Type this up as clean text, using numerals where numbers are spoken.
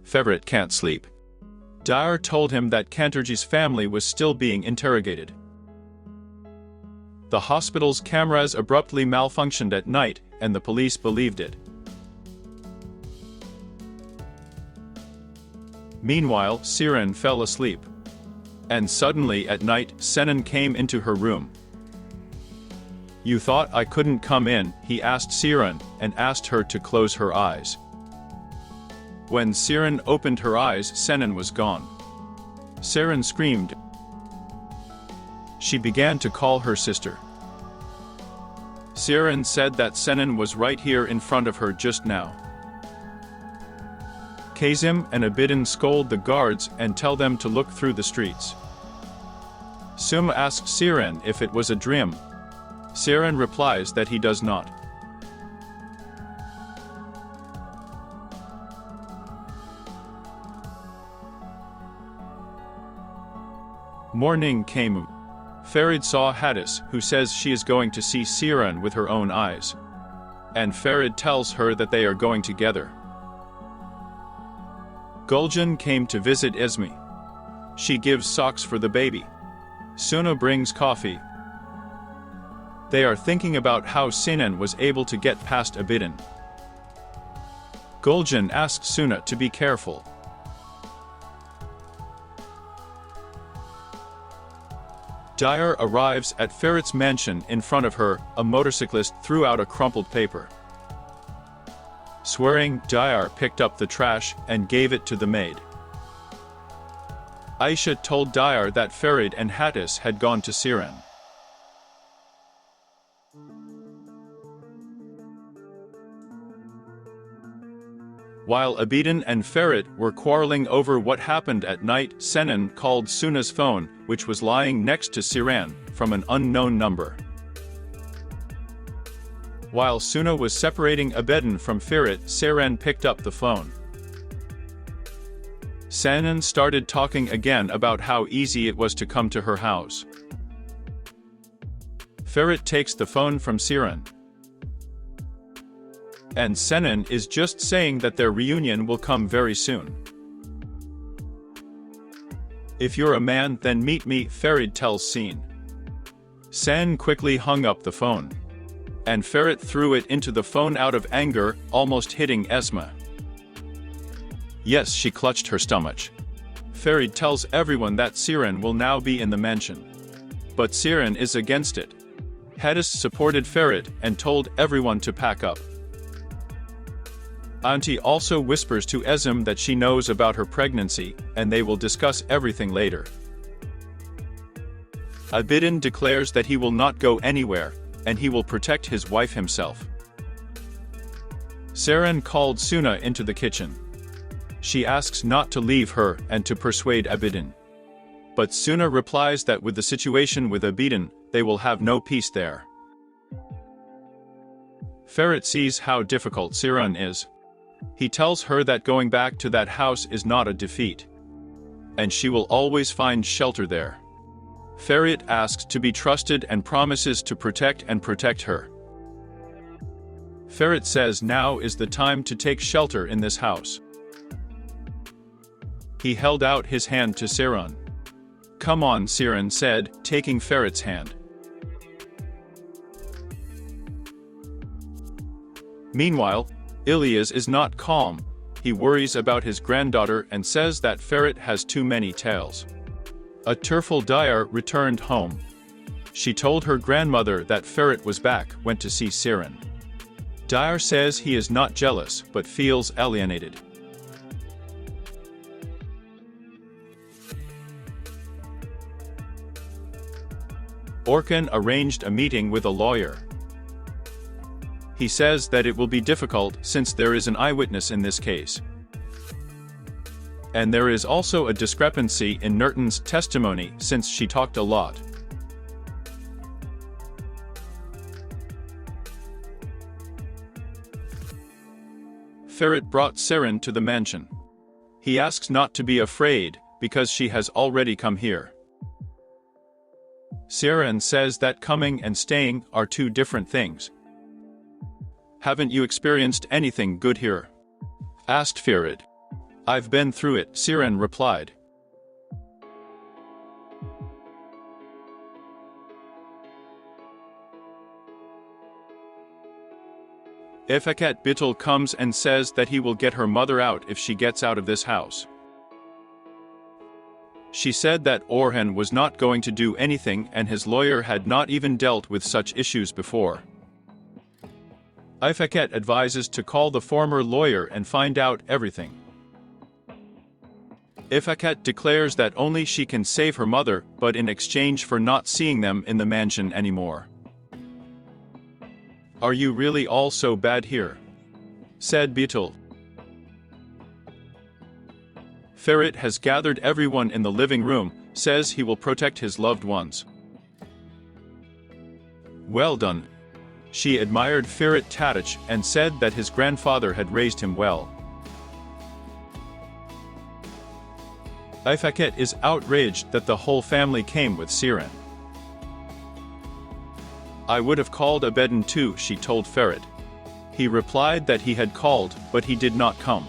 Ferit can't sleep. Dyer told him that Kanterji's family was still being interrogated. The hospital's cameras abruptly malfunctioned at night, and the police believed it. Meanwhile, Siren fell asleep. And suddenly at night, Senan came into her room. "You thought I couldn't come in?" he asked Siren, and asked her to close her eyes. When Siren opened her eyes, Senan was gone. Siren screamed. She began to call her sister. Siren said that Senan was right here in front of her just now. Kazim and Abidin scold the guards and tell them to look through the streets. Suma asks Siren if it was a dream. Siren replies that he does not. Morning came. Ferid saw Hadis, who says she is going to see Siren with her own eyes. And Ferid tells her that they are going together. Guljan came to visit Esmi. She gives socks for the baby. Suna brings coffee. They are thinking about how Sinan was able to get past Abidin. Guljan asks Suna to be careful. Dyer arrives at Ferit's mansion. In front of her, a motorcyclist threw out a crumpled paper. Swearing, Dyer picked up the trash and gave it to the maid. Aisha told Dyer that Ferid and Hadis had gone to Siren. While Abidin and Ferid were quarreling over what happened at night, Senan called Suna's phone, which was lying next to Siran, from an unknown number. While Suna was separating Abidin from Ferid, Siran picked up the phone. Senan started talking again about how easy it was to come to her house. Ferid takes the phone from Siran. And Senan is just saying that their reunion will come very soon. "If you're a man, then meet me," Ferid tells Sen. Sen quickly hung up the phone. And Ferid threw it into the phone out of anger, almost hitting Esma. Yes, she clutched her stomach. Ferid tells everyone that Siren will now be in the mansion. But Siren is against it. Hadis supported Ferid and told everyone to pack up. Auntie also whispers to Ezim that she knows about her pregnancy, and they will discuss everything later. Abidin declares that he will not go anywhere, and he will protect his wife himself. Saren called Suna into the kitchen. She asks not to leave her and to persuade Abidin. But Suna replies that with the situation with Abidin, they will have no peace there. Ferit sees how difficult Siran is. He tells her that going back to that house is not a defeat. And she will always find shelter there. Ferit asks to be trusted and promises to protect her. Ferit says now is the time to take shelter in this house. He held out his hand to Siran. "Come on," Siran said, taking Ferit's hand. Meanwhile, Ilyas is not calm. He worries about his granddaughter and says that Ferit has too many tails. A tearful Dyer returned home. She told her grandmother that Ferit was back, went to see Siran. Dyer says he is not jealous but feels alienated. Orkan arranged a meeting with a lawyer. He says that it will be difficult since there is an eyewitness in this case. And there is also a discrepancy in Nurten's testimony since she talked a lot. Ferit brought Siren to the mansion. He asks not to be afraid, because she has already come here. Siren says that coming and staying are two different things. "Haven't you experienced anything good here?" asked Ferit. I've been through it, Siren replied. Ifeket Bittel comes and says that he will get her mother out if she gets out of this house. She said that Orhan was not going to do anything and his lawyer had not even dealt with such issues before. Ifeket advises to call the former lawyer and find out everything. Ifeket declares that only she can save her mother, but in exchange for not seeing them in the mansion anymore. Are you really all so bad here? Said Bittel. Ferit has gathered everyone in the living room, says he will protect his loved ones. Well done. She admired Ferit Tadic and said that his grandfather had raised him well. Ifeket is outraged that the whole family came with Siren. I would have called Abedin too, she told Ferit. He replied that he had called, but he did not come.